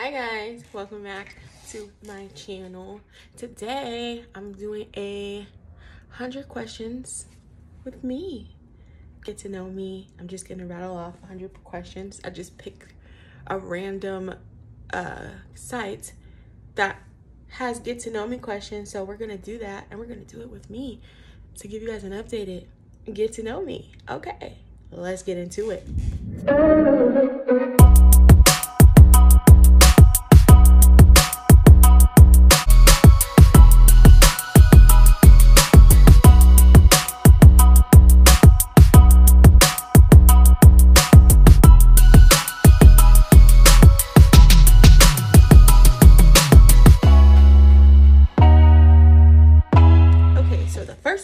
Hi guys, welcome back to my channel. Today I'm doing 100 questions with me. Get to know me. I'm just gonna rattle off 100 questions. I just picked a random site that has get to know me questions, so we're gonna do that, and we're gonna do it with me to give you guys an updated get to know me. Okay, let's get into it.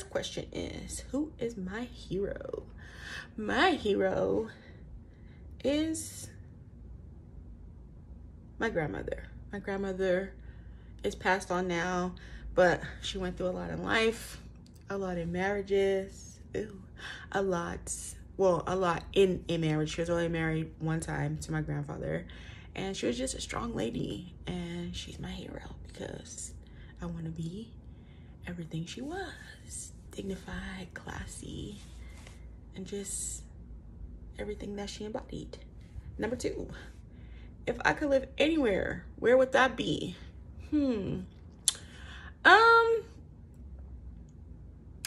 Question is, who is my hero? My hero is my grandmother. My grandmother is passed on now, but she went through a lot in life, a lot in marriages, a lot in a marriage. She was only married one time to my grandfather, and she was just a strong lady, and she's my hero because I want to be everything she was. Dignified, classy, and just everything that she embodied. Number 2, if I could live anywhere, where would that be? I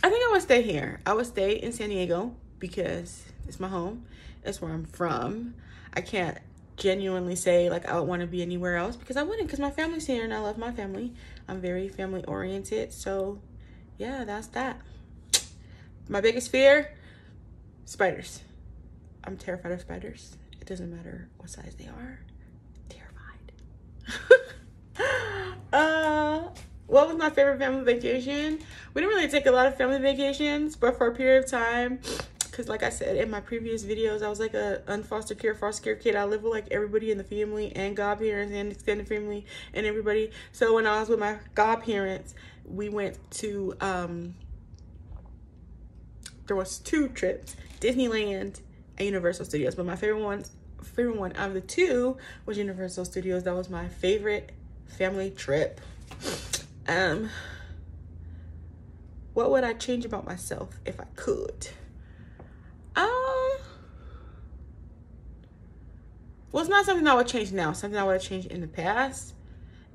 think I would stay here. I would stay in San Diego because it's my home. It's where I'm from. I can't genuinely say like I would want to be anywhere else because I wouldn't, because my family's here and I love my family. I'm very family oriented, so yeah, that's that. My biggest fear, spiders. I'm terrified of spiders. It doesn't matter what size they are. Terrified. What was my favorite family vacation? We didn't really take a lot of family vacations, but for a period of time, because like I said in my previous videos, I was like a unfoster care, foster care kid. I lived with like everybody in the family and godparents and extended family and everybody. So when I was with my godparents, we went to there was 2 trips, Disneyland and Universal Studios, but my favorite one out of the 2 was Universal Studios. That was my favorite family trip. What would I change about myself if I could? Well, it's not something I would change now. Something I would have changed in the past,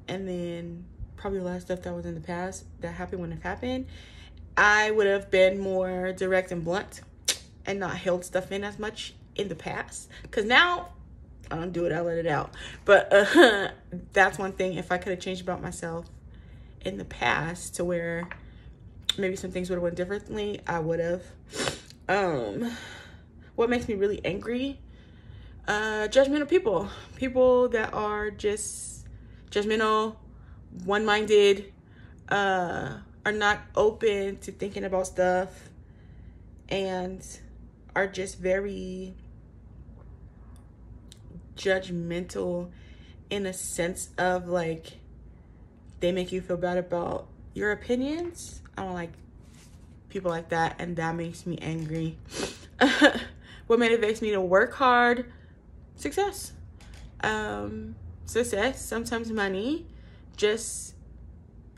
and then probably a lot of stuff that was in the past that happened when it happened. I would have been more direct and blunt and not held stuff in as much in the past, because now I don't do it, I let it out. But that's one thing, if I could have changed about myself in the past to where maybe some things would have went differently, I would have. What makes me really angry? Judgmental people that are just judgmental, one-minded, are not open to thinking about stuff, and are just very judgmental in a sense of like they make you feel bad about your opinions. I don't like people like that, and that makes me angry. What motivates me to work hard? Success. Success, sometimes money,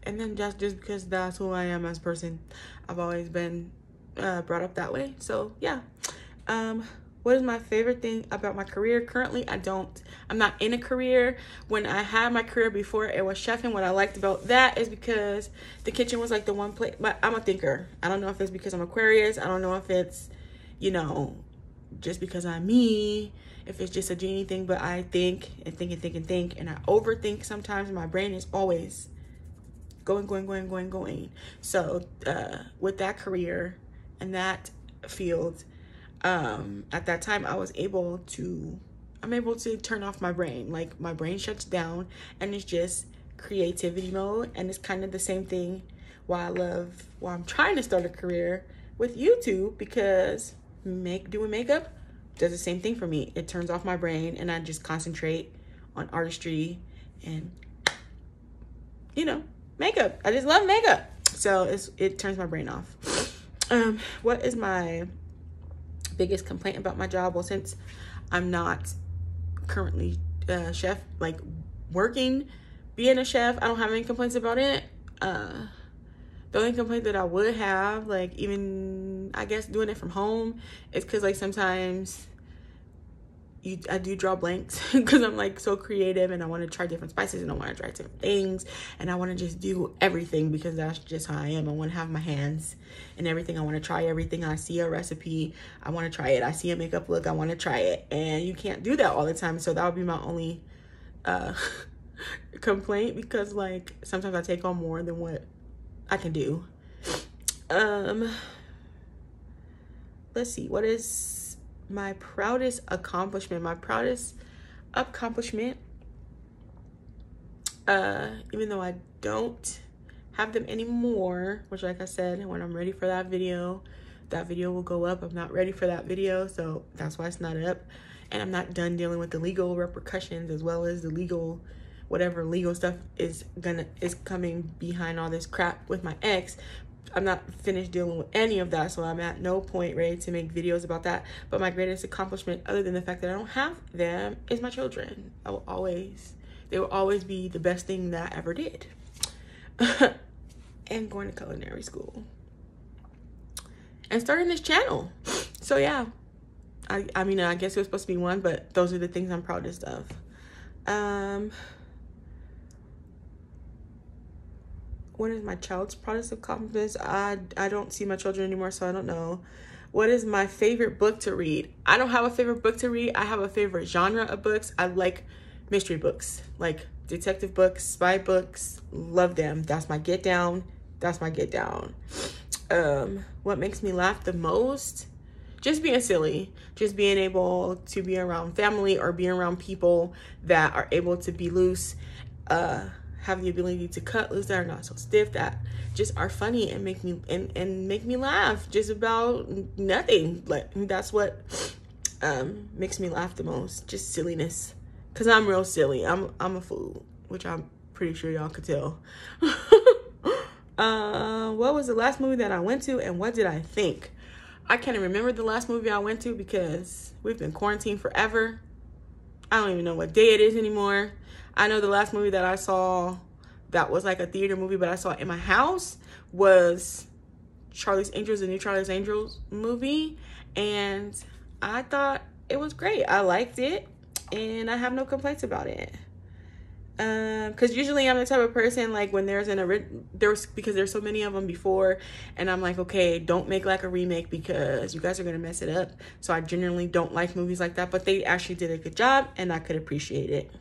and then just because that's who I am as a person. I've always been brought up that way. So yeah. What is my favorite thing about my career? Currently, I'm not in a career. When I had my career before, it was chefing. What I liked about that is because the kitchen was like the one place, but I'm a thinker. I don't know if it's because I'm Aquarius. I don't know if it's, just because I'm me, if it's just a genie thing, but I think and think and think and think, and I overthink sometimes. My brain is always going. So with that career and that field, at that time I'm able to turn off my brain. Like my brain shuts down and it's just creativity mode. And it's kind of the same thing while I'm trying to start a career with YouTube, because doing makeup does the same thing for me. It turns off my brain and I just concentrate on artistry and makeup. I just love makeup, so it turns my brain off. What is my biggest complaint about my job? Well, since I'm not currently chef, like working, being a chef, I don't have any complaints about it. The only complaint that I would have, like, even I guess doing it from home, is because like sometimes I do draw blanks because I'm like so creative and I want to try different spices and I want to try different things and I want to just do everything because that's just how I am. I want to have my hands in everything. I want to try everything. I see a recipe, I want to try it. I see a makeup look, I want to try it. And you can't do that all the time. So that would be my only complaint, because like sometimes I take on more than what I can do. Let's see, what is my proudest accomplishment? My proudest accomplishment, even though I don't have them anymore, which like I said, when I'm ready for that video will go up. I'm not ready for that video, so that's why it's not up. And I'm not done dealing with the legal repercussions, as well as the legal, whatever legal stuff is coming behind all this crap with my ex. I'm not finished dealing with any of that, so I'm at no point ready to make videos about that. But my greatest accomplishment, other than the fact that I don't have them, is my children. They will always be the best thing that I ever did. And going to culinary school. And starting this channel. So yeah, I mean, I guess it was supposed to be one, but those are the things I'm proudest of. What is my child's proudest accomplishment? I don't see my children anymore, so I don't know. What is my favorite book to read? I don't have a favorite book to read. I have a favorite genre of books. I like mystery books, like detective books, spy books. Love them. That's my get down. That's my get down. What makes me laugh the most? Just being silly. Just being able to be around family or be around people that are able to be loose, have the ability to cut loose, that are not so stiff, that just are funny and make me laugh just about nothing. Like, that's what makes me laugh the most. Just silliness, because I'm real silly. I'm a fool, which I'm pretty sure y'all could tell. What was the last movie that I went to, and what did I think? I can't even remember the last movie I went to because we've been quarantined forever. I don't even know what day it is anymore. I know the last movie that I saw that was like a theater movie, but I saw it in my house, was Charlie's Angels, the new Charlie's Angels movie. And I thought it was great. I liked it and I have no complaints about it. Because usually I'm the type of person, like when because there's so many of them before, and I'm like, okay, don't make like a remake because you guys are gonna mess it up. So I generally don't like movies like that, but they actually did a good job and I could appreciate it.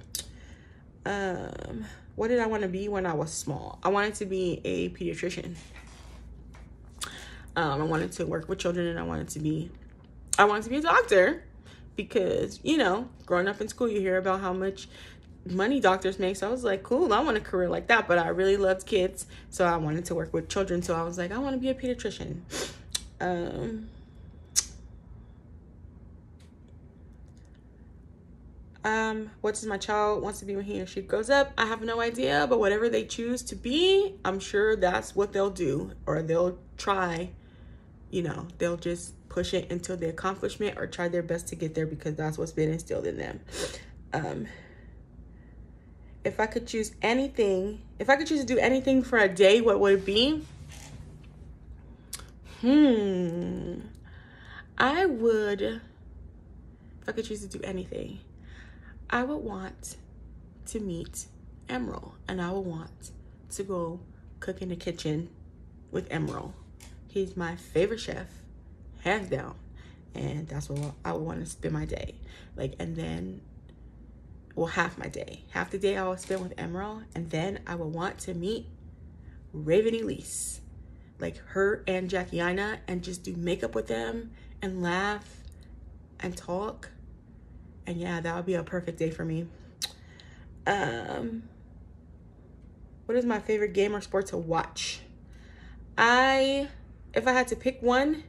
What did I want to be when I was small? I wanted to be a pediatrician. I wanted to work with children, and I wanted to be a doctor, because, you know, growing up in school, you hear about how much money doctors make. So I was like, cool, I want a career like that. But I really loved kids, so I wanted to work with children. So I was like, I want to be a pediatrician. What does my child wants to be when he or she grows up? I have no idea, but whatever they choose to be, I'm sure that's what they'll do, or they'll try, you know, they'll just push it until the accomplishment, or try their best to get there, because that's what's been instilled in them. If I could choose to do anything for a day, what would it be? If I could choose to do anything, I would want to meet Emerald, and I would want to go cook in the kitchen with Emerald. He's my favorite chef, hands down, and that's what I would want to spend my day. Like, and then, well, half my day. Half the day I would spend with Emerald, and then I would want to meet Raven Elise, like her and Jackie Aina, and just do makeup with them and laugh and talk. And yeah, that would be a perfect day for me. What is my favorite game or sport to watch? If I had to pick one,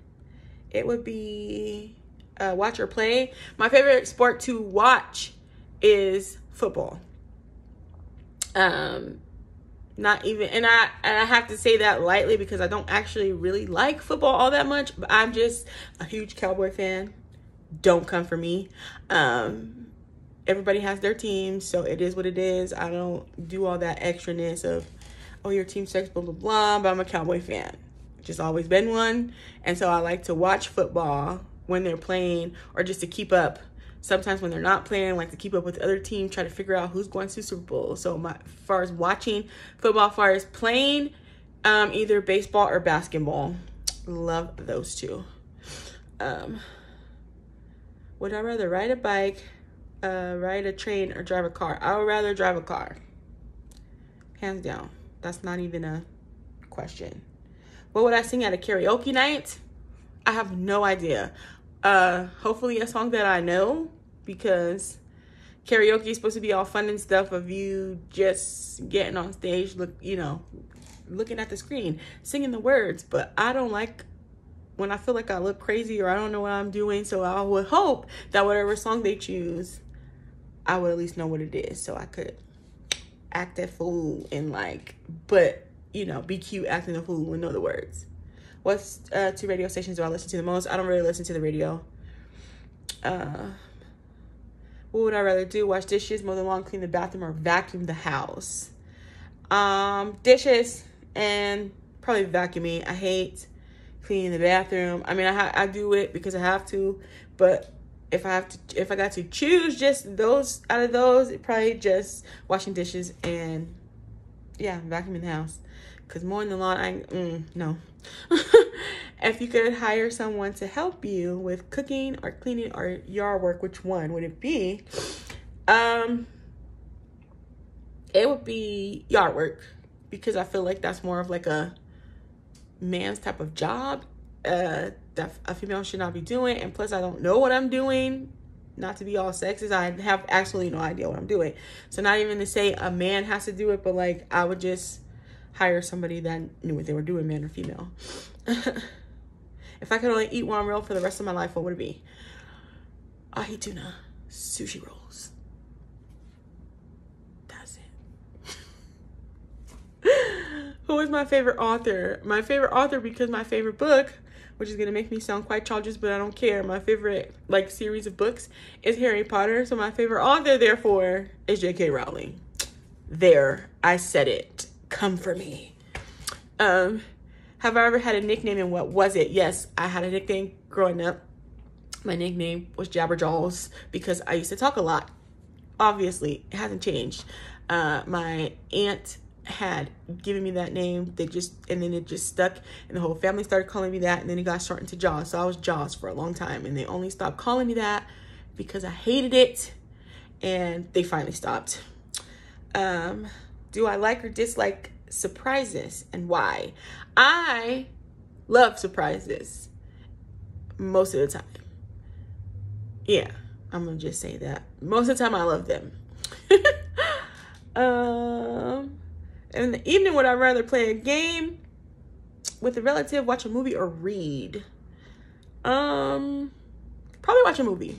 it would be watch or play. My favorite sport to watch is football. Not even, and I have to say that lightly, because I don't actually really like football all that much, but I'm just a huge Cowboy fan. Don't come for me. everybody has their team, so it is what it is. I don't do all that extraness of, oh, your team sucks, blah, blah, blah, but I'm a Cowboy fan. Just always been one. And so I like to watch football when they're playing, or just to keep up. Sometimes when they're not playing, I like to keep up with the other team, try to figure out who's going to Super Bowl. So as far as watching football, as far as playing, either baseball or basketball. Love those two. Would I rather ride a bike, ride a train, or drive a car? I would rather drive a car. Hands down. That's not even a question. What would I sing at a karaoke night? I have no idea. Hopefully a song that I know, because karaoke is supposed to be all fun and stuff of you just getting on stage, looking at the screen, singing the words. But I don't like when I feel like I look crazy or I don't know what I'm doing. So I would hope that whatever song they choose, I would at least know what it is, so I could act a fool and be cute acting a fool and know the words. What two radio stations do I listen to the most? I don't really listen to the radio. What would I rather do? Wash dishes, mow the lawn, clean the bathroom, or vacuum the house? Dishes, and probably vacuuming. I hate cleaning the bathroom. I mean, I do it because I have to, but if I got to choose just those out of those, it probably just washing dishes and vacuuming the house. Because mowing the lawn, no. If you could hire someone to help you with cooking or cleaning or yard work, which one would it be? It would be yard work, because I feel like that's more of like a man's type of job that a female should not be doing. And plus, I don't know what I'm doing. Not to be all sexist, I have absolutely no idea what I'm doing. So not even to say a man has to do it, but like I would just hire somebody that knew what they were doing, man or female. If I could only eat one meal for the rest of my life, what would it be? Ahi tuna, sushi rolls. That's it. Who is my favorite author? My favorite author, because my favorite book, which is going to make me sound quite childish, but I don't care. My favorite series of books is Harry Potter. So my favorite author, therefore, is J.K. Rowling. There, I said it. Come for me. Have I ever had a nickname, and what was it? Yes, I had a nickname growing up. My nickname was Jabberjaws because I used to talk a lot. Obviously, it hasn't changed. My aunt had given me that name. And then it just stuck, and the whole family started calling me that, and then it got shortened to Jaws. So I was Jaws for a long time, and they only stopped calling me that because I hated it, and they finally stopped. Do I like or dislike surprises, and why? I love surprises most of the time. Yeah, I'm gonna just say that. Most of the time I love them. In the evening, would I rather play a game with a relative, watch a movie, or read? Probably watch a movie.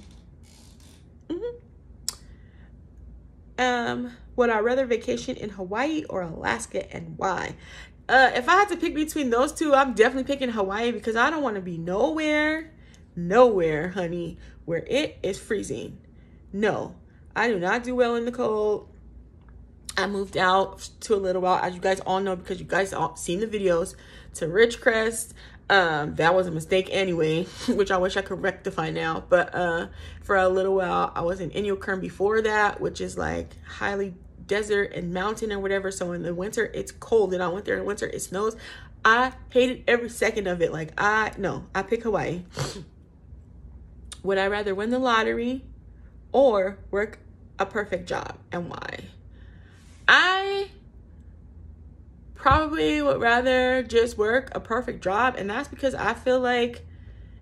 Would I rather vacation in Hawaii or Alaska, and why? If I had to pick between those two, I'm definitely picking Hawaii, because I don't want to be nowhere, honey, where it is freezing. No, I do not do well in the cold. I moved out to a little while, as you guys all know, because you guys all seen the videos, to Ridgecrest. That was a mistake anyway, which I wish I could rectify now. But for a little while, I was in Inyokern before that, which is like highly desert and mountain or whatever. So in the winter, it's cold, and I went there in the winter, it snows. I hated every second of it. I pick Hawaii. Would I rather win the lottery or work a perfect job, and why? I probably would rather just work a perfect job, and that's because I feel like,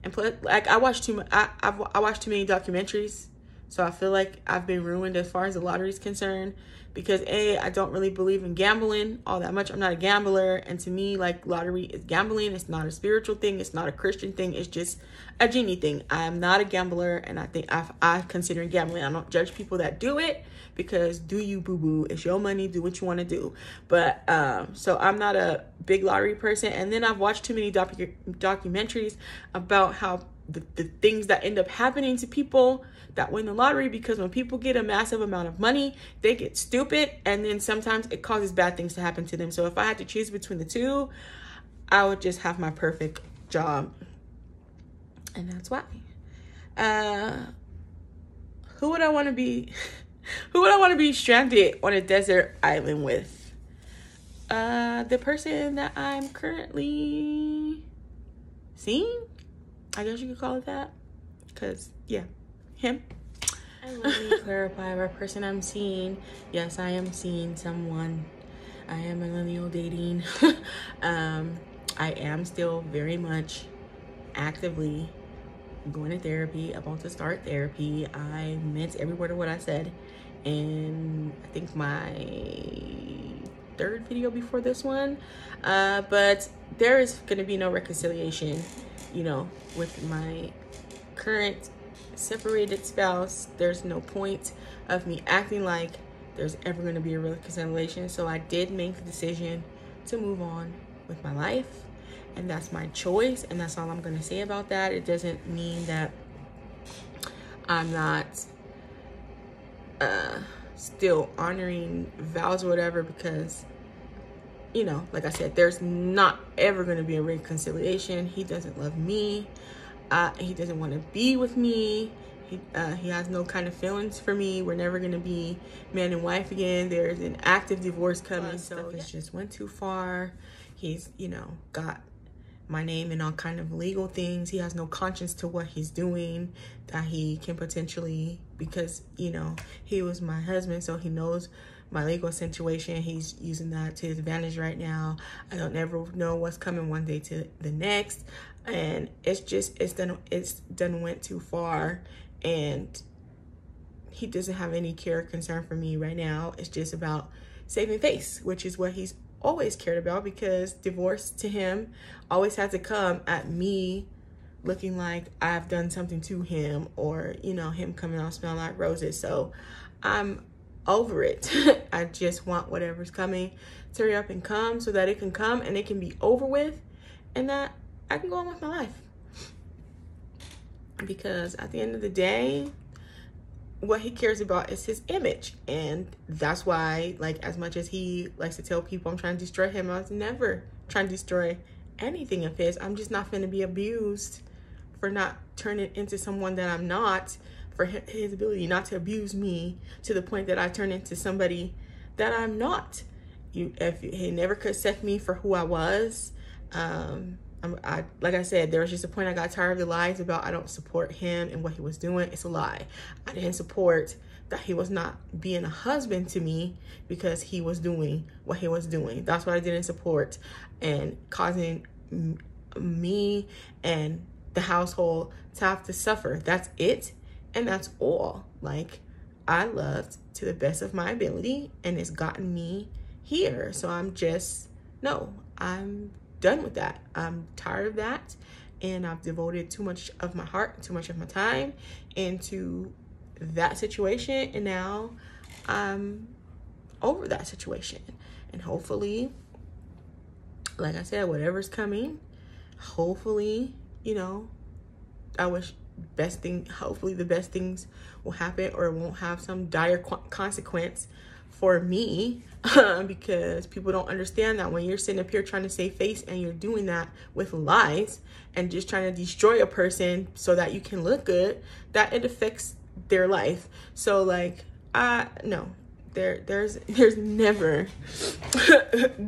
I watch too many documentaries, so I feel like I've been ruined as far as the lottery is concerned, because I don't really believe in gambling all that much. I'm not a gambler, and to me, lottery is gambling. It's not a spiritual thing. It's not a Christian thing. It's just a genie thing. I am not a gambler, and I think I consider gambling. I don't judge people that do it, because do you, boo-boo. It's your money. Do what you want to do. But so I'm not a big lottery person. And then I've watched too many documentaries about how the things that end up happening to people that win the lottery, because when people get a massive amount of money, they get stupid, and then sometimes it causes bad things to happen to them. So if I had to choose between the two, I would just have my perfect job. And that's why. Who would I want to be? Who would I want to be stranded on a desert island with? The person that I'm currently seeing. I guess you could call it that. Because, yeah, him. And let me clarify what person I'm seeing. Yes, I am seeing someone. I am millennial dating. I am still very much actively going to therapy, about to start therapy. I meant every word of what I said in, I think, my 3rd video before this one. But there is going to be no reconciliation, you know, with my current separated spouse. There's no point of me acting like there's ever going to be a reconciliation. So I did make the decision to move on with my life, and that's my choice, and that's all I'm going to say about that. It doesn't mean that I'm not still honoring vows or whatever, because, you know, like I said, there's not ever going to be a reconciliation. He doesn't love me. He doesn't want to be with me. He has no kind of feelings for me. We're never going to be man and wife again. There's an active divorce coming. So it just went too far. He's, you know, got my name in all kind of legal things. He has no conscience to what he's doing, that he can potentially, because, you know, he was my husband, so he knows my legal situation. He's using that to his advantage right now. I don't ever know what's coming one day to the next. And it's done went too far, and he doesn't have any care or concern for me right now. It's just about saving face, which is what he's always cared about, because divorce to him always had to come at me looking like I've done something to him, or, you know, him coming out smelling like roses. So I'm over it. I just want whatever's coming to hurry up and come, so that it can come and it can be over with, and that I can go on with my life. Because at the end of the day, what he cares about is his image. And that's why, like, as much as he likes to tell people I'm trying to destroy him, I was never trying to destroy anything of his. I'm just not going to be abused for not turning into someone that I'm not, for his ability not to abuse me to the point that I turn into somebody that I'm not. If he never could accept me for who I was, like I said, there was just a point I got tired of the lies about I don't support him and what he was doing. It's a lie. I didn't support that he was not being a husband to me because he was doing what he was doing. That's what I didn't support, and causing me and the household to have to suffer. That's it, and that's all. Like, I loved to the best of my ability, and it's gotten me here. So I'm done with that. I'm tired of that, and I've devoted too much of my heart, too much of my time into that situation, and now I'm over that situation. And hopefully, like I said, whatever's coming, hopefully, you know, I wish hopefully the best things will happen, or it won't have some dire consequence for me, because people don't understand that when you're sitting up here trying to save face, and you're doing that with lies and just trying to destroy a person so that you can look good, that it affects their life. So, like, no, there's never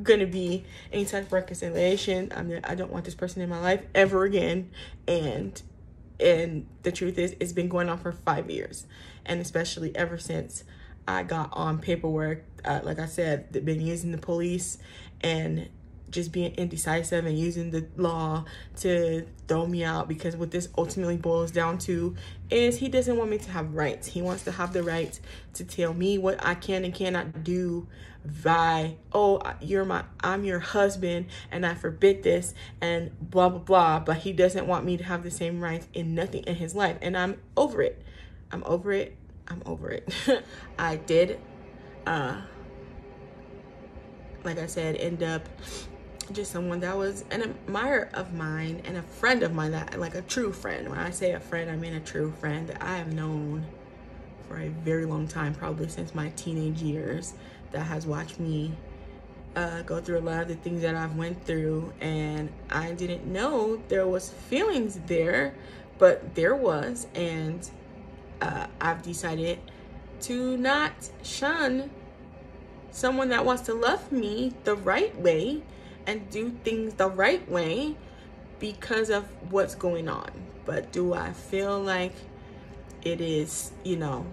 gonna be any type of reconciliation. I mean, I don't want this person in my life ever again. And the truth is, it's been going on for 5 years, and especially ever since I got on paperwork. Like I said, they've been using the police and just being indecisive and using the law to throw me out, because what this ultimately boils down to is he doesn't want me to have rights. He wants to have the right to tell me what I can and cannot do by, oh, I'm your husband and I forbid this and blah, blah, blah. But he doesn't want me to have the same rights in nothing in his life. And I'm over it. I'm over it. I did, like I said, end up just someone that was an admirer of mine and a friend of mine, that like a true friend. When I say a friend, I mean a true friend that I have known for a very long time, probably since my teenage years, that has watched me go through a lot of the things that I've went through. And I didn't know there was feelings there, but there was. And I've decided to not shun someone that wants to love me the right way and do things the right way because of what's going on. But do I feel like it is, you know,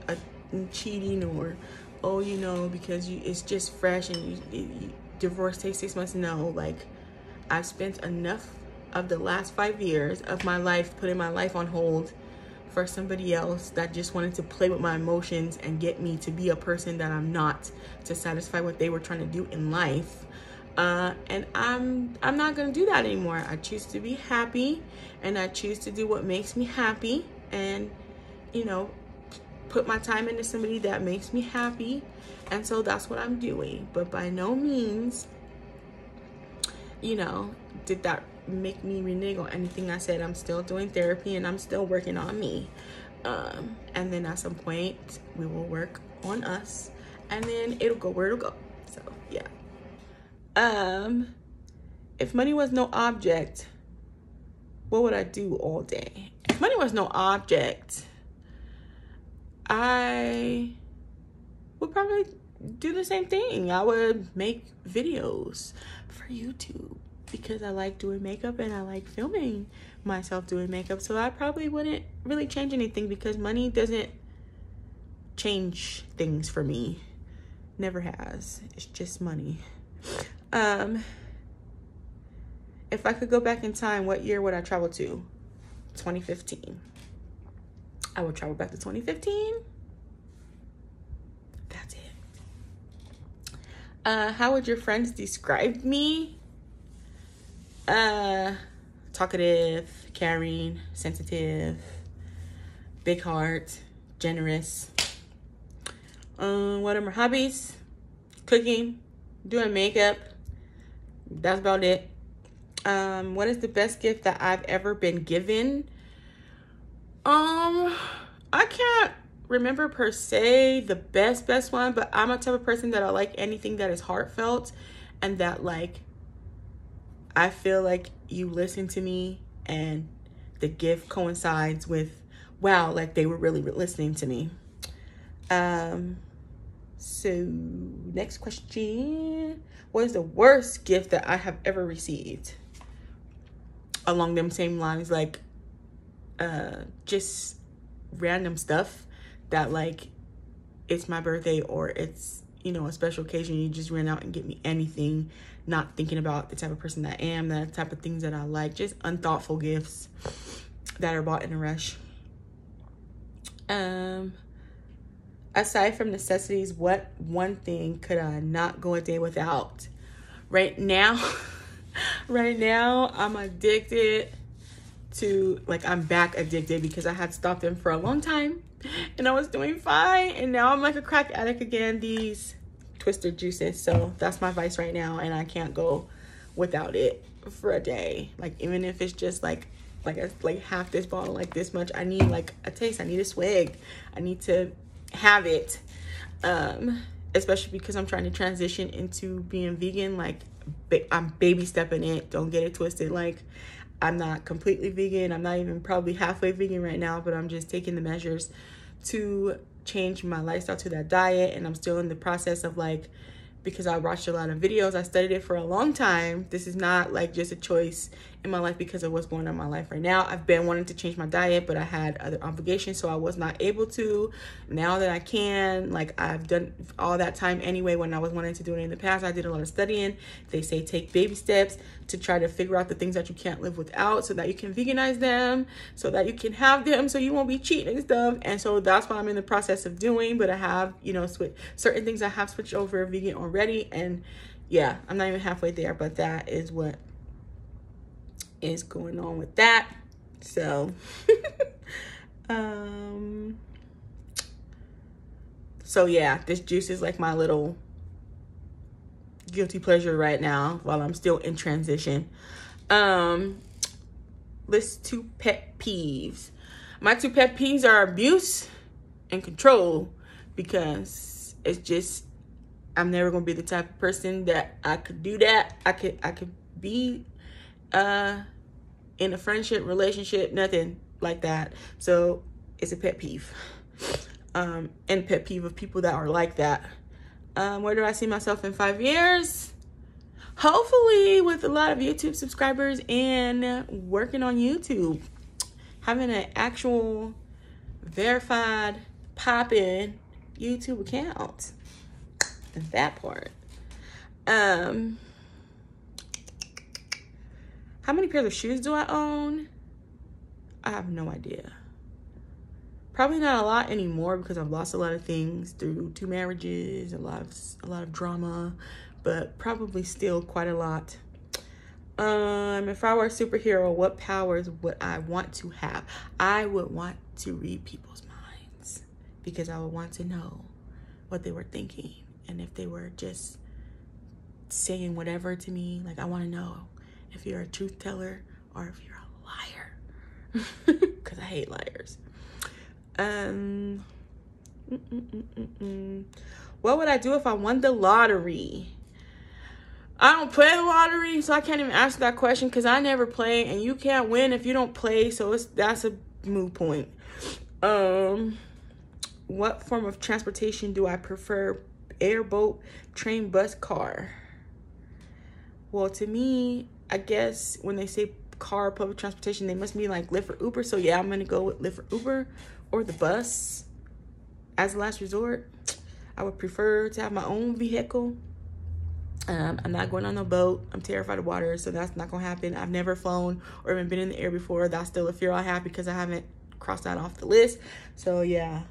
a cheating, or oh, you know, because it's just fresh and you divorce takes 6 months? No, like, I've spent enough of the last 5 years of my life putting my life on hold for somebody else that just wanted to play with my emotions and get me to be a person that I'm not, to satisfy what they were trying to do in life. And I'm not gonna do that anymore. I choose to be happy, and I choose to do what makes me happy, and, you know, put my time into somebody that makes me happy. And so that's what I'm doing. But by no means, you know, did that make me renege on anything I said. I'm still doing therapy and I'm still working on me. And then at some point we will work on us, and then it'll go where it'll go. So yeah. If money was no object, what would I do all day? If money was no object, I would probably do the same thing. I would make videos for YouTube because I like doing makeup and I like filming myself doing makeup. So I probably wouldn't really change anything, because money doesn't change things for me. Never has. It's just money. If I could go back in time, what year would I travel to? 2015. I would travel back to 2015. That's it. How would your friends describe me? Talkative, caring, sensitive, big heart, generous. What are my hobbies? Cooking, doing makeup. That's about it. What is the best gift that I've ever been given? I can't remember per se the best one, but I'm a type of person that I like anything that is heartfelt, and that, like, I feel like you listen to me and the gift coincides with, wow, like they were really listening to me. So next question. What is the worst gift that I have ever received? Along them same lines, like, just random stuff that, like, it's my birthday or it's, you know, a special occasion, you just ran out and get me anything, not thinking about the type of person that I am, the type of things that I like, just unthoughtful gifts that are bought in a rush. Aside from necessities, what one thing could I not go a day without? Right now, I'm addicted to, like, I'm back addicted because I had stopped them for a long time and I was doing fine, and now I'm like a crack addict again. These Twister juices. So that's my vice right now, and I can't go without it for a day. Like, even if it's just like half this bottle, like this much, I need like a taste. I need a swig. I need to have it. Especially because I'm trying to transition into being vegan. Like, I'm baby stepping it. Don't get it twisted. Like, I'm not completely vegan. I'm not even probably halfway vegan right now, but I'm just taking the measures to change my lifestyle to that diet. And I'm still in the process of, like, because I watched a lot of videos, I studied it for a long time. This is not like just a choice in my life because of what's going on in my life right now. I've been wanting to change my diet, but I had other obligations, so I was not able to. Now that I can, like, I've done all that time anyway. When I was wanting to do it in the past, I did a lot of studying. They say take baby steps to try to figure out the things that you can't live without, so that you can veganize them, so that you can have them, so you won't be cheating and stuff. And so that's what I'm in the process of doing. But I have, you know, certain things I have switched over vegan already. And yeah, I'm not even halfway there, but that is what is going on with that. So so yeah, this juice is like my little guilty pleasure right now while I'm still in transition. List 2 pet peeves. My 2 pet peeves are abuse and control, because it's just, I'm never gonna be the type of person that I could do that. I could be in a friendship, relationship, nothing like that. So it's a pet peeve. And pet peeve of people that are like that. Where do I see myself in 5 years? Hopefully with a lot of YouTube subscribers and working on YouTube. Having an actual verified poppin' YouTube account. And that part. How many pairs of shoes do I own? I have no idea. Probably not a lot anymore, because I've lost a lot of things through 2 marriages, a lot of drama, but probably still quite a lot. If I were a superhero, what powers would I want to have? I would want to read people's minds, because I would want to know what they were thinking, and if they were just saying whatever to me. Like, I want to know if you're a truth teller or if you're a liar, because I hate liars. What would I do if I won the lottery? I don't play the lottery, so I can't even answer that question, because I never play, and you can't win if you don't play, so that's a moot point. What form of transportation do I prefer? Airboat, train, bus, car? Well, to me, I guess when they say car, public transportation, they must mean like Lyft or Uber. So yeah, I'm gonna go with Lyft or Uber, or the bus as a last resort. I would prefer to have my own vehicle. I'm not going on no boat. I'm terrified of water, so that's not gonna happen. I've never flown or even been in the air before. That's still a fear I have, because I haven't crossed that off the list. So yeah,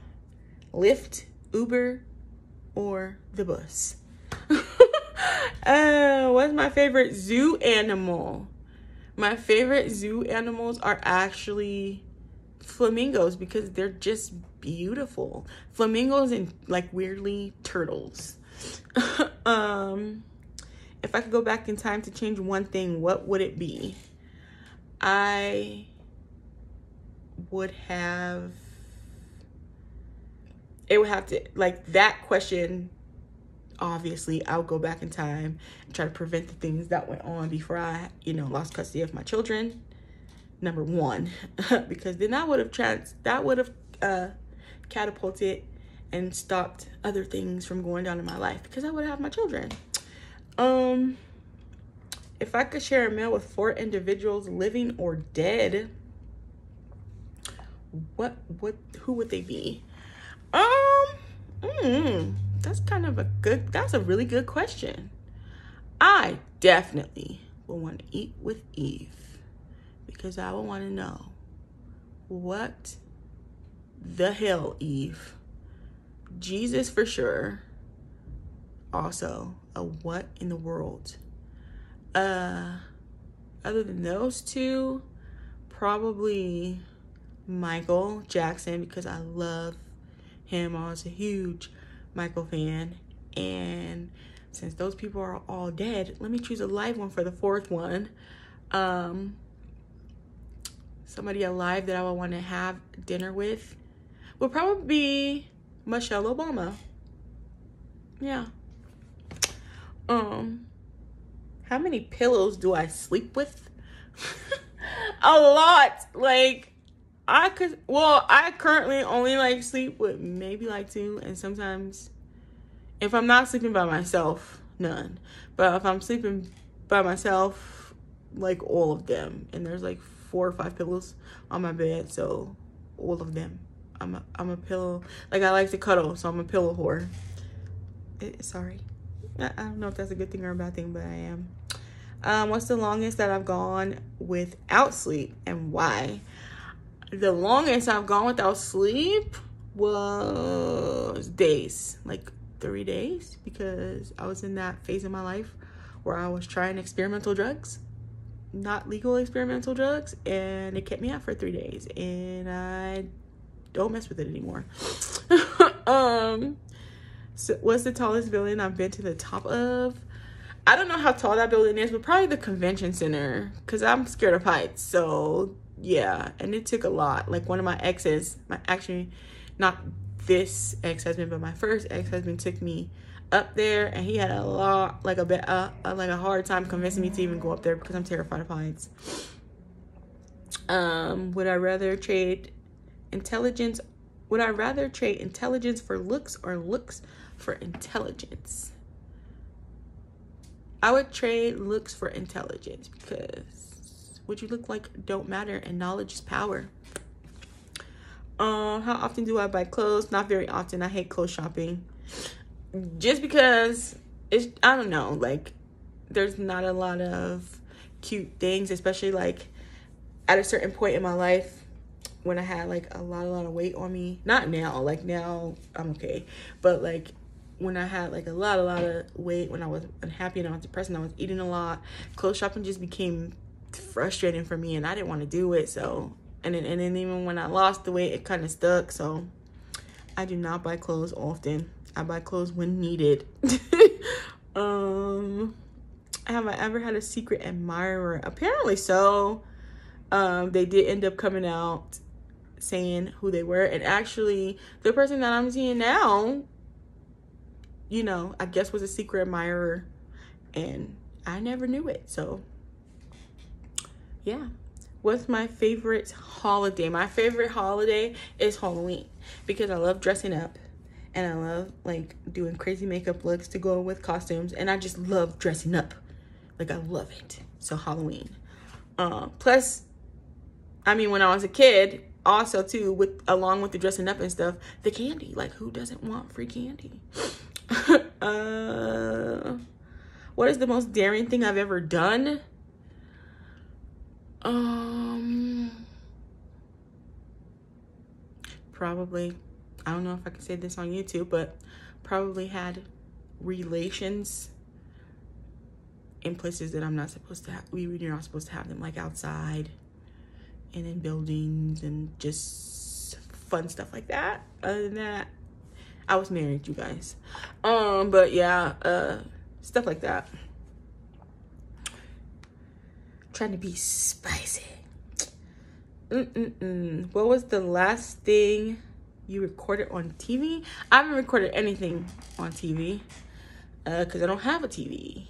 Lyft, Uber, or the bus. What's my favorite zoo animal? My favorite zoo animals are actually flamingos, because they're just beautiful. Flamingos and like weirdly turtles. If I could go back in time to change one thing, what would it be? I would have, it would have to, like, that question, obviously I would go back in time and try to prevent the things that went on before I, lost custody of my children. Number 1, because then that would have catapulted and stopped other things from going down in my life, because I would have my children. If I could share a meal with 4 individuals, living or dead, who would they be? That's a really good question. I definitely will want to eat with Eve, because I would want to know, what the hell, Eve? Jesus for sure. Also, what in the world? Other than those 2, probably Michael Jackson, because I love him. I was a huge Michael fan. And since those people are all dead, let me choose a live one for the 4th one. Somebody alive that I would want to have dinner with would probably be Michelle Obama. Yeah. How many pillows do I sleep with? A lot. Like, I currently only sleep with maybe 2, and sometimes if I'm not sleeping by myself, none. But if I'm sleeping by myself, all of them, and there's 4 or 5 pillows on my bed, so all of them. I'm a pillow, I like to cuddle, so I'm a pillow whore. Sorry, I don't know if that's a good thing or a bad thing, but I am. What's the longest that I've gone without sleep, and why? The longest I've gone without sleep was days, 3 days, because I was in that phase of my life where I was trying experimental drugs, not legal experimental drugs, and it kept me out for 3 days, and I don't mess with it anymore. So what's the tallest building I've been to the top of? I don't know how tall that building is, but probably the convention center, because I'm scared of heights. So yeah, and it took a lot. Like one of my exes, actually not this ex-husband, but my first ex-husband took me up there, and he had a lot, like a hard time convincing me to even go up there because I'm terrified of heights. Would I rather trade intelligence for looks or looks for intelligence? I would trade looks for intelligence, because what you look like don't matter, and knowledge is power. How often do I buy clothes? Not very often. I hate clothes shopping, just because I don't know, like there's not a lot of cute things, especially like at a certain point in my life when I had like a lot of weight on me. Not now, like now I'm okay, but like when I had like a lot of weight, when I was unhappy and I was depressed and I was eating a lot, clothes shopping just became frustrating for me, and I didn't want to do it. So and then even when I lost the weight, it kind of stuck. So I do not buy clothes often. I buy clothes when needed. Have I ever had a secret admirer? Apparently so. They did end up coming out saying who they were, and actually the person that I'm seeing now, you know, I guess was a secret admirer, and I never knew it. So yeah. What's my favorite holiday? My favorite holiday is Halloween, because I love dressing up, and I love like doing crazy makeup looks to go with costumes, and I just love dressing up. Like I love it. So Halloween. Plus, I mean, when I was a kid, also too, along with the dressing up and stuff, the candy. Like, who doesn't want free candy? What is the most daring thing I've ever done? Probably, I don't know if I can say this on YouTube, but probably had relations in places that I'm not supposed to have. You're not supposed to have them, like outside and in buildings and just fun stuff like that. Other than that, I was married, you guys. But yeah, stuff like that. Trying to be spicy. What was the last thing you recorded on TV? I haven't recorded anything on TV because I don't have a TV.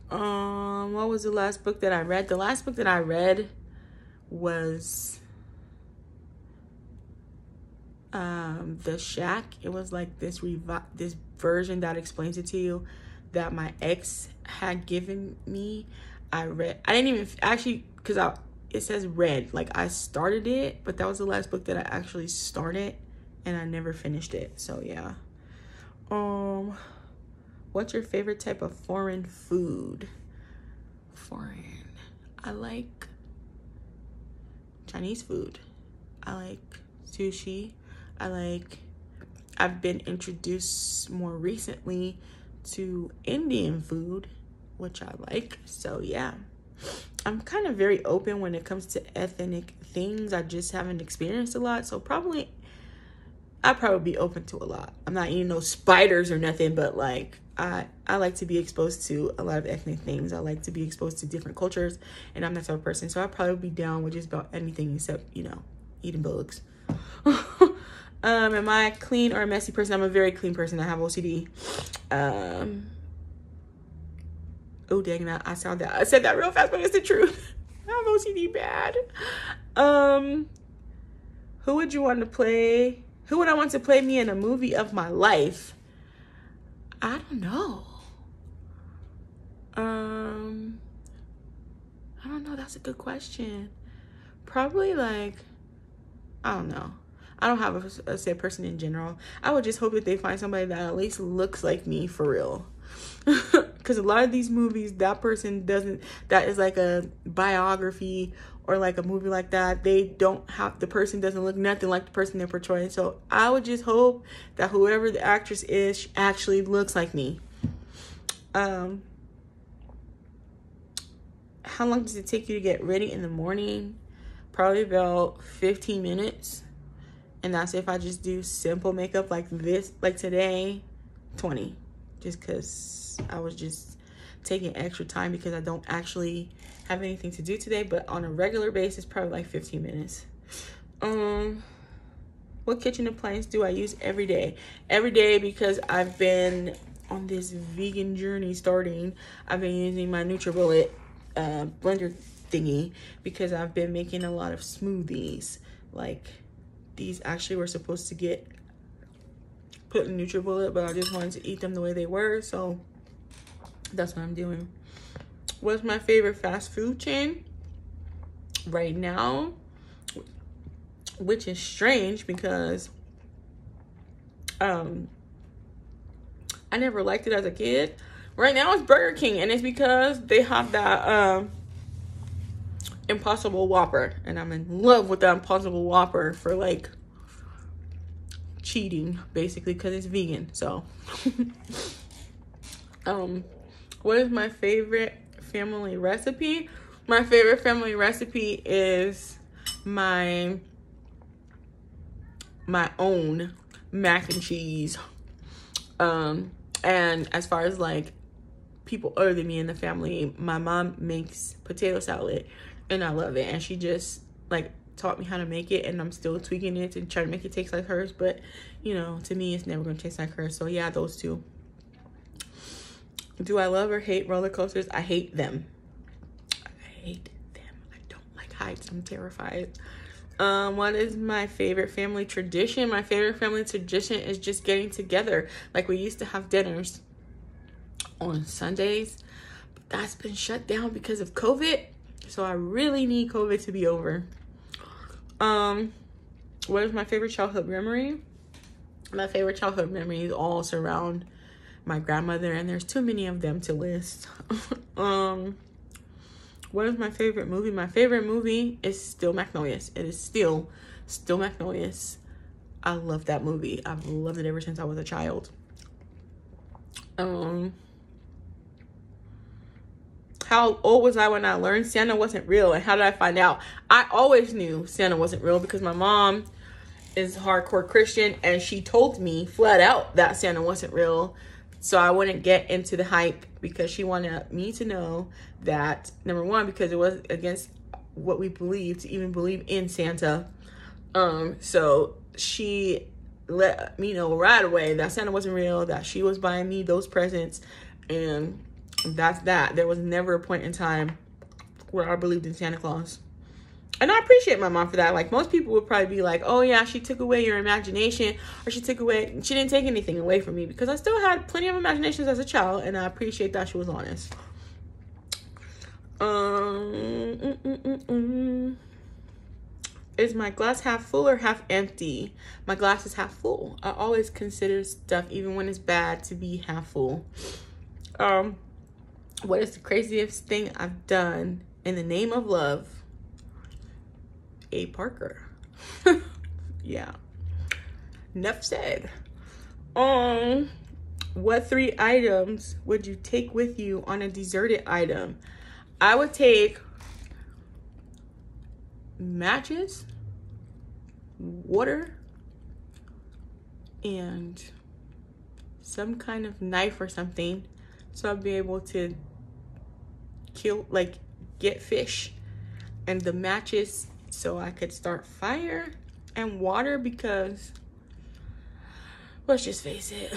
What was the last book that I read? The last book that I read was The Shack. It was like this version that explains it to you that my ex had given me. I didn't even actually, because it says read, like I started it, but that was the last book that I actually started, and I never finished it. So yeah. What's your favorite type of foreign food? I like Chinese food. I like sushi. I've been introduced more recently to Indian food, which I like. So yeah, I'm kind of very open when it comes to ethnic things. I just haven't experienced a lot, so I'd probably be open to a lot. I'm not eating no spiders or nothing, but like I like to be exposed to a lot of ethnic things. I like to be exposed to different cultures, and I'm that type of person. So I'd probably be down with just about anything except, you know, eating bugs. Am I a clean or a messy person? I'm a very clean person. I have OCD. Oh dang it, I said that real fast, but it's the truth. I have OCD bad. Who would I want to play me in a movie of my life? I don't know. I don't know. That's a good question. Probably like, I don't know. I don't have a set person in general. I would just hope that they find somebody that at least looks like me for real. Because a lot of these movies, that is like a biography or like a movie like that. The person doesn't look nothing like the person they're portraying. So I would just hope that whoever the actress is actually looks like me. How long does it take you to get ready in the morning? Probably about 15 minutes. And that's if I just do simple makeup like this, like today. 20, just because I was just taking extra time because I don't actually have anything to do today. But on a regular basis, probably like 15 minutes. What kitchen appliance do I use every day? Every day, because I've been on this vegan journey starting. I've been using my NutriBullet blender thingy because I've been making a lot of smoothies. Like, these actually were supposed to get put in NutriBullet, but I just wanted to eat them the way they were, so that's what I'm doing. What's my favorite fast food chain right now? Which is strange because I never liked it as a kid. Right now it's Burger King, and it's because they have that Impossible Whopper, and I'm in love with that Impossible Whopper for like cheating, basically, because it's vegan. So what is my favorite family recipe? My favorite family recipe is my own mac and cheese. And as far as like people other than me in the family, my mom makes potato salad and I love it, and she just like taught me how to make it, and I'm still tweaking it and trying to make it taste like hers, but you know, to me it's never gonna taste like hers. So yeah, those two. Do I love or hate roller coasters? I hate them. I hate them. I don't like heights. I'm terrified. What is my favorite family tradition? My favorite family tradition is just getting together. Like, we used to have dinners on Sundays, but that's been shut down because of COVID. So I really need COVID to be over. What is my favorite childhood memory? My favorite childhood memories all surround my grandmother, and there's too many of them to list. What is my favorite movie? My favorite movie is still Magnolias. It is still Magnolias. I love that movie. I've loved it ever since I was a child. How old was I when I learned Santa wasn't real, and how did I find out? I always knew Santa wasn't real because my mom is hardcore Christian, and she told me flat out that Santa wasn't real. So I wouldn't get into the hype because she wanted me to know that, number one, because it was against what we believe to even believe in Santa. So she let me know right away that Santa wasn't real, that she was buying me those presents, and that's that. There was never a point in time where I believed in Santa Claus. And I appreciate my mom for that. Like, most people would probably be like, oh yeah, she took away your imagination, or she didn't take anything away from me, because I still had plenty of imaginations as a child, and I appreciate that she was honest. Is my glass half full or half empty? My glass is half full. I always consider stuff, even when it's bad, to be half full. What is the craziest thing I've done in the name of love? A Parker. Yeah. Enough said. What 3 items would you take with you on a deserted item? I would take matches, water, and some kind of knife or something, so I'll be able to get fish, and the matches so I could start fire, and water because, let's just face it,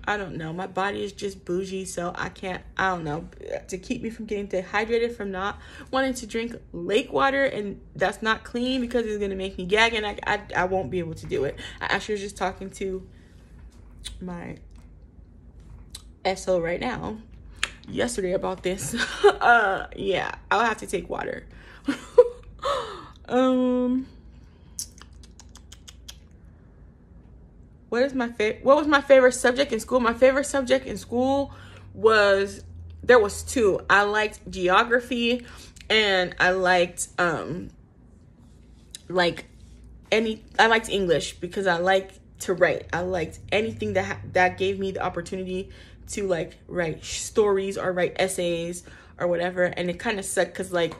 I don't know, my body is just bougie, so I don't know, to keep me from getting dehydrated, from not wanting to drink lake water, and that's not clean because it's going to make me gag, and I won't be able to do it. I actually was just talking to my SO right now yesterday about this. Yeah, I'll have to take water. What was my favorite subject in school? My favorite subject in school was, there was 2. I liked geography, and I liked English because I like to write. I liked anything that gave me the opportunity to like write stories or write essays or whatever. And it kind of sucked because, like,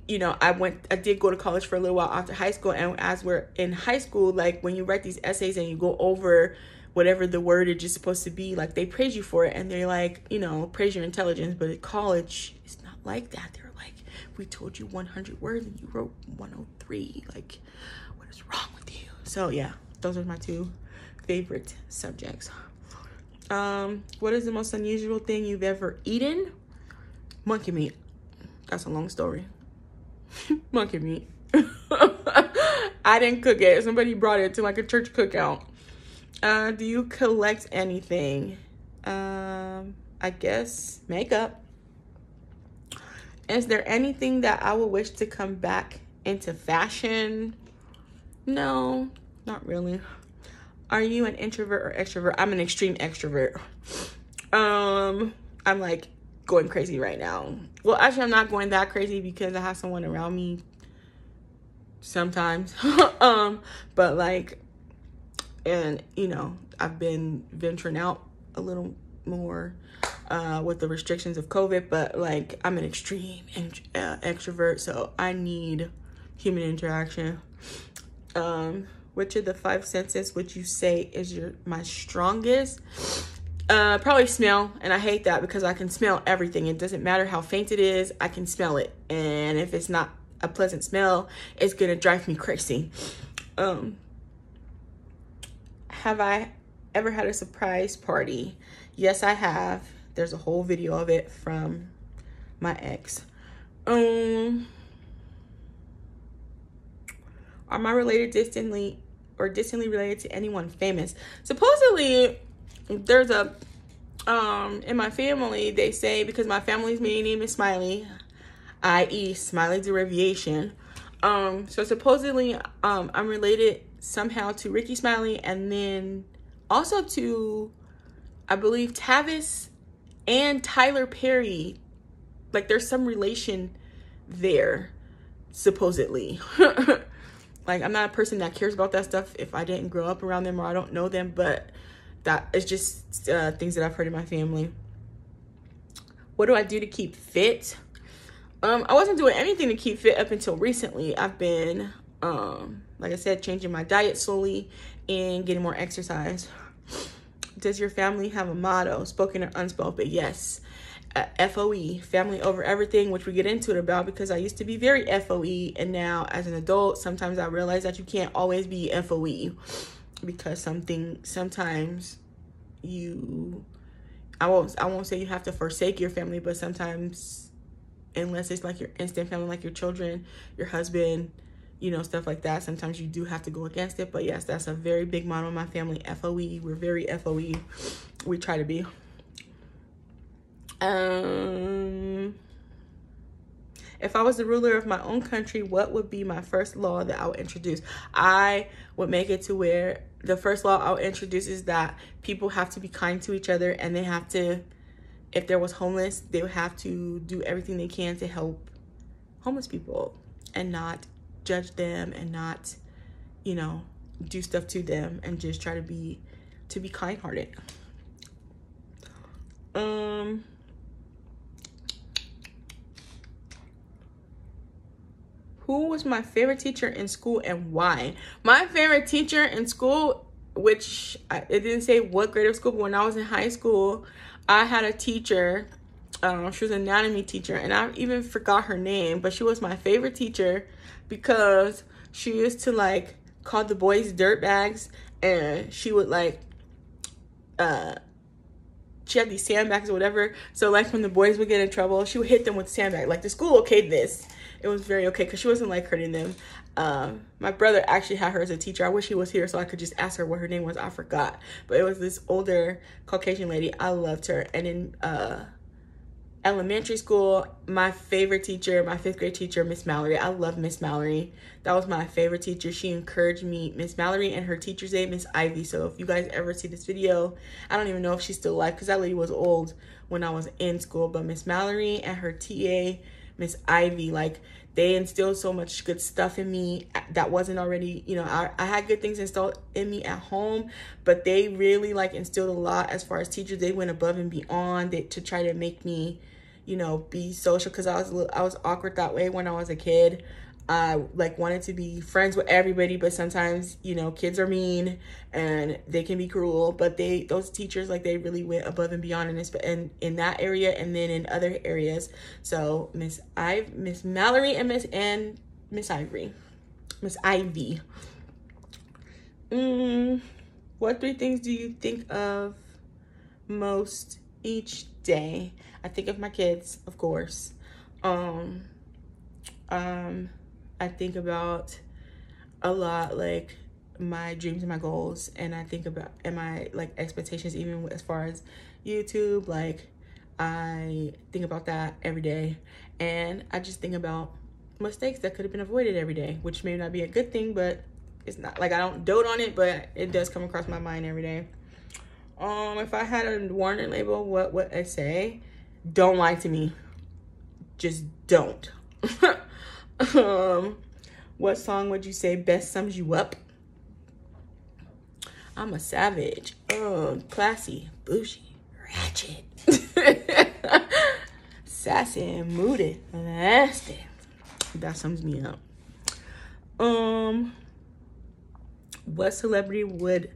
you know, I did go to college for a little while after high school, and as we're in high school, like, when you write these essays and you go over whatever the wordage is supposed to be. Like, they praise you for it, and they're like, you know, praise your intelligence. But at college, it's not like that. They're like, we told you 100 words and you wrote 103. Like, what is wrong with you? So yeah, those are my two favorite subjects. What is the most unusual thing you've ever eaten? Monkey meat. That's a long story. Monkey meat. I didn't cook it. Somebody brought it to like a church cookout. Do you collect anything? I guess makeup. Is there anything that I would wish to come back into fashion? No, not really. Are you an introvert or extrovert? I'm an extreme extrovert. I'm like going crazy right now. Well, actually, I'm not going that crazy because I have someone around me sometimes. But like, and you know, I've been venturing out a little more with the restrictions of COVID, but like, I'm an extreme extrovert, so I need human interaction. Which of the 5 senses would you say is my strongest? Probably smell, and I hate that because I can smell everything. It doesn't matter how faint it is, I can smell it, and if it's not a pleasant smell, it's gonna drive me crazy. Have I ever had a surprise party? Yes, I have. There's a whole video of it from my ex. Am I related distantly related to anyone famous? Supposedly, there's a, in my family, they say, because my family's main name is Smiley, i.e. Smiley's abbreviation. So supposedly, I'm related somehow to Ricky Smiley, and then also to, I believe, Tavis and Tyler Perry. Like, there's some relation there, supposedly. Like, I'm not a person that cares about that stuff if I didn't grow up around them or I don't know them, but that is just things that I've heard in my family. What do I do to keep fit? I wasn't doing anything to keep fit up until recently. I've been, like I said, changing my diet slowly and getting more exercise. Does your family have a motto, spoken or unspoken? Yes. FOE, family over everything, which we get into it about because I used to be very FOE, and now as an adult, sometimes I realize that you can't always be FOE because sometimes I won't say you have to forsake your family, but sometimes, unless it's like your instant family, like your children, your husband, you know, stuff like that, sometimes you do have to go against it. But yes, that's a very big motto in my family, FOE. We're very FOE. We try to be. If I was the ruler of my own country, what would be my first law that I would introduce? I would make it to where the first law I would introduce is that people have to be kind to each other, and they have to, if there was homeless, they would have to do everything they can to help homeless people and not judge them and not, you know, do stuff to them, and just try to be kind-hearted. Who was my favorite teacher in school and why? My favorite teacher in school, which it didn't say what grade of school, but when I was in high school, I had a teacher. She was an anatomy teacher, and I even forgot her name, but she was my favorite teacher because she used to like call the boys dirt bags, and she would like, she had these sandbags or whatever. So like when the boys would get in trouble, she would hit them with the sandbag. Like, the school okayed this. It was very okay because she wasn't like hurting them. My brother actually had her as a teacher. I wish he was here so I could just ask her what her name was. I forgot. But it was this older Caucasian lady. I loved her. And in elementary school, my favorite teacher, my 5th grade teacher, Miss Mallory. I love Miss Mallory. That was my favorite teacher. She encouraged me. Miss Mallory, and her teacher's name, Miss Ivy. So if you guys ever see this video, I don't even know if she's still alive because that lady was old when I was in school. But Miss Mallory and her TA, Miss Ivy, like, they instilled so much good stuff in me that wasn't already, you know, I had good things installed in me at home, but they really like instilled a lot as far as teachers. They went above and beyond to try to make me, you know, be social, because I was awkward that way when I was a kid. I like wanted to be friends with everybody, but sometimes, you know, kids are mean and they can be cruel, but those teachers, like, they really went above and beyond in that area and then in other areas. So Miss Mallory and Miss Ivy. What 3 things do you think of most each day? I think of my kids, of course. I think about a lot, like, my dreams and my goals, and I think about my like expectations, even as far as YouTube. Like, I think about that every day, and I just think about mistakes that could have been avoided every day, which may not be a good thing, but it's not like I don't dote on it, but it does come across my mind every day. If I had a warning label, what would I say? Don't lie to me. Just don't. What song would you say best sums you up? I'm a savage. Classy, bougie, ratchet, sassy, moody, nasty. That sums me up. What celebrity would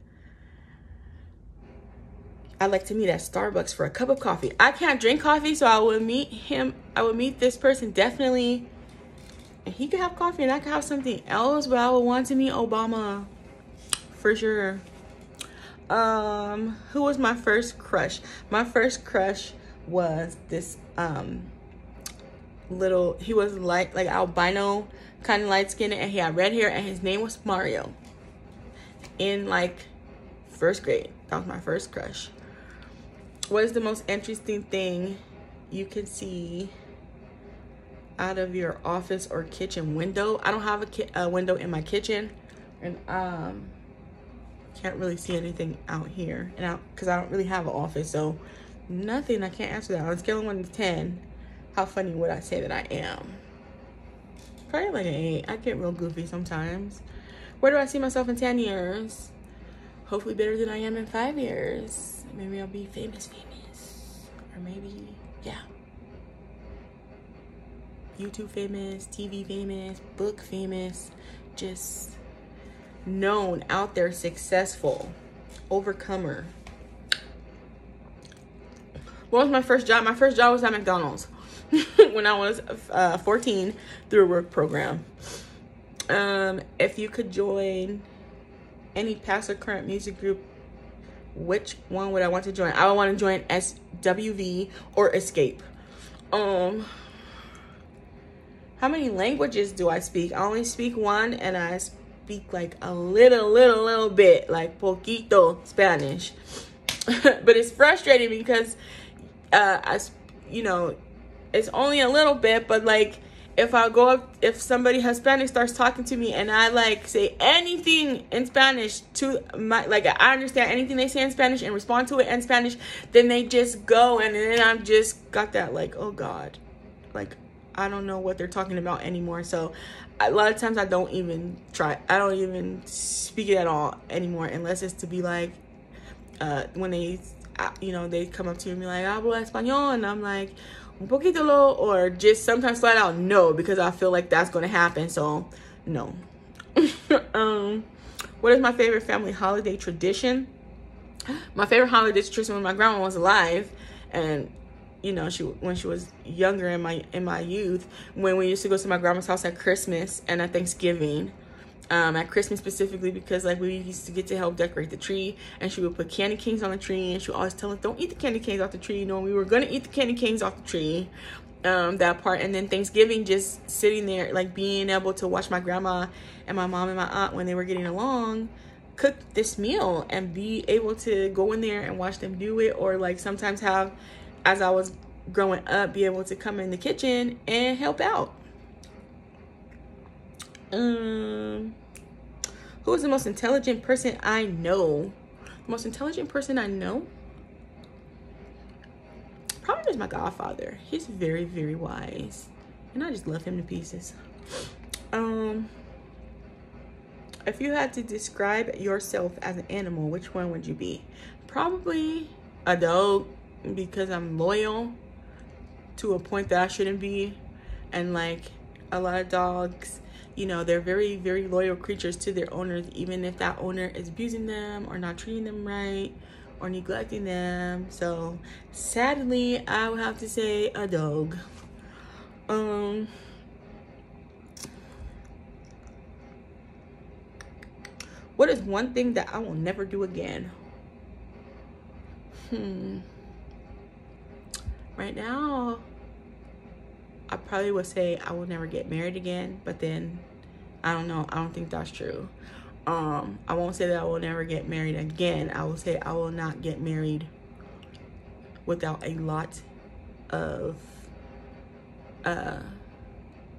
I like to meet at Starbucks for a cup of coffee? I can't drink coffee, so I would meet him. I would meet this person definitely. And he could have coffee and I could have something else, but I would want to meet Obama for sure. Who was my first crush? My first crush was this he was like albino, kind of light skinned, and he had red hair, and his name was Mario. In like 1st grade. That was my first crush. What is the most interesting thing you can see out of your office or kitchen window? I don't have a window in my kitchen, and can't really see anything out here, and because I don't really have an office, so nothing. I can't answer that. On a scale of 1 to 10, how funny would I say that I am? Probably like an 8. I get real goofy sometimes. Where do I see myself in 10 years? Hopefully better than I am in 5 years. Maybe I'll be famous. Or maybe, yeah. YouTube famous, TV famous, book famous, just known, out there, successful, overcomer. What was my first job? My first job was at McDonald's when I was 14 through a work program. If you could join any past or current music group, which one would I want to join? I would want to join SWV or Escape. How many languages do I speak? I only speak 1, and I speak like a little bit, like poquito Spanish. But it's frustrating because it's only a little bit, but like if somebody Hispanic starts talking to me and I like say anything in Spanish to I understand anything they say in Spanish and respond to it in Spanish, then they just go, and then I'm just got that like, oh God, like I don't know what they're talking about anymore. So a lot of times I don't even speak it at all anymore, unless it's to be like when they come up to me and be like, hablo español, and I'm like, un poquito, or just sometimes flat out no, because I feel like that's going to happen. So no. What is my favorite family holiday tradition? My favorite holiday tradition when my grandma was alive, and when she was younger in my youth, when we used to go to my grandma's house at Christmas and at Thanksgiving. At Christmas specifically, because like we used to get to help decorate the tree, and she would put candy canes on the tree, and she would always tell us, don't eat the candy canes off the tree. We were gonna eat the candy canes off the tree, that part. And then Thanksgiving, just sitting there, like being able to watch my grandma and my mom and my aunt, when they were getting along, cook this meal, and be able to go in there and watch them do it, or like sometimes have, as I was growing up, be able to come in the kitchen and help out. Who is the most intelligent person I know? The most intelligent person I know? Probably is my godfather. He's very, very wise, and I just love him to pieces. If you had to describe yourself as an animal, which one would you be? Probably a dog, because I'm loyal to a point that I shouldn't be, and like a lot of dogs you know, they're very, very loyal creatures to their owners, even if that owner is abusing them or not treating them right or neglecting them. So sadly, I would have to say a dog. What is one thing that I will never do again? Right now, I probably would say I will never get married again, but then I don't know. I don't think that's true. I won't say that I will never get married again. I will say I will not get married without a lot of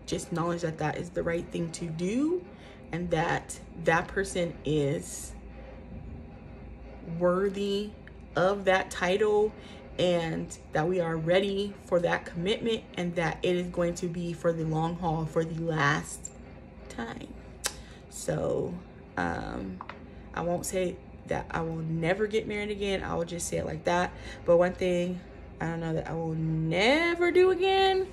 just knowledge that that is the right thing to do, and that that person is worthy of that title, and that we are ready for that commitment, and that it is going to be for the long haul, for the last time. So I won't say that I will never get married again. I will just say it like that. But one thing I don't know that I will never do again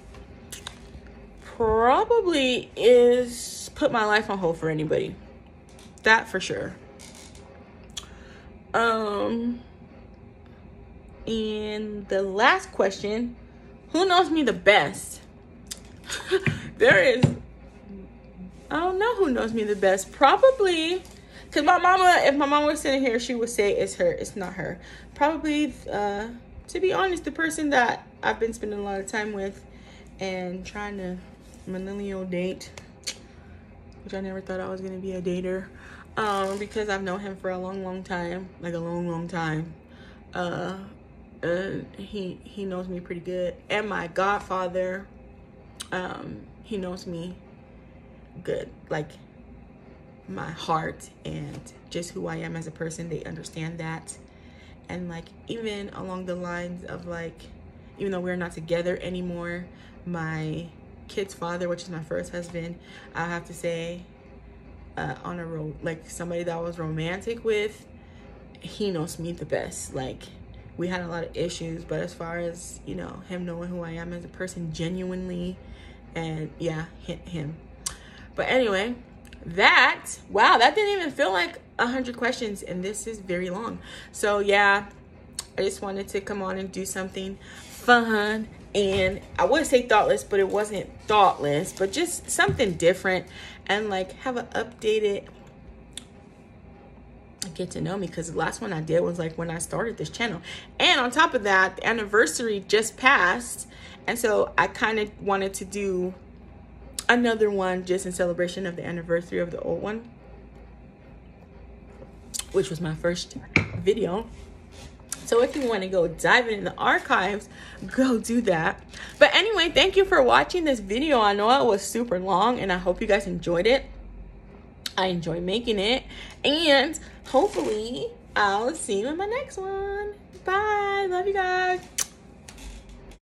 probably is put my life on hold for anybody. That for sure. And the last question, who knows me the best? I don't know who knows me the best. Probably, because my mama, if my mama was sitting here, she would say it's her. It's not her. Probably, to be honest, the person that I've been spending a lot of time with and trying to millennial date, which I never thought I was going to be a dater, because I've known him for a long time, like a long time. He knows me pretty good. And my godfather, he knows me good, like my heart and just who I am as a person. They understand that. And like, even along the lines of like, even though we're not together anymore, my kid's father, which is my first husband, I have to say, on a road, like somebody that I was romantic with, he knows me the best. Like, we had a lot of issues, but as far as, you know, him knowing who I am as a person genuinely, and yeah, him. But anyway, wow, that didn't even feel like 100 questions, and this is very long. So yeah, I just wanted to come on and do something fun, and I would say thoughtless, but it wasn't thoughtless, but just something different, and like have an updated get to know me, because the last one I did was like when I started this channel, and on top of that, the anniversary just passed, and so I kind of wanted to do another one just in celebration of the anniversary of the old one, which was my first video. So if you want to go dive in the archives, go do that. But anyway, thank you for watching this video. I know it was super long, and I hope you guys enjoyed it. I enjoyed making it, and hopefully I'll see you in my next one. Bye. Love you guys.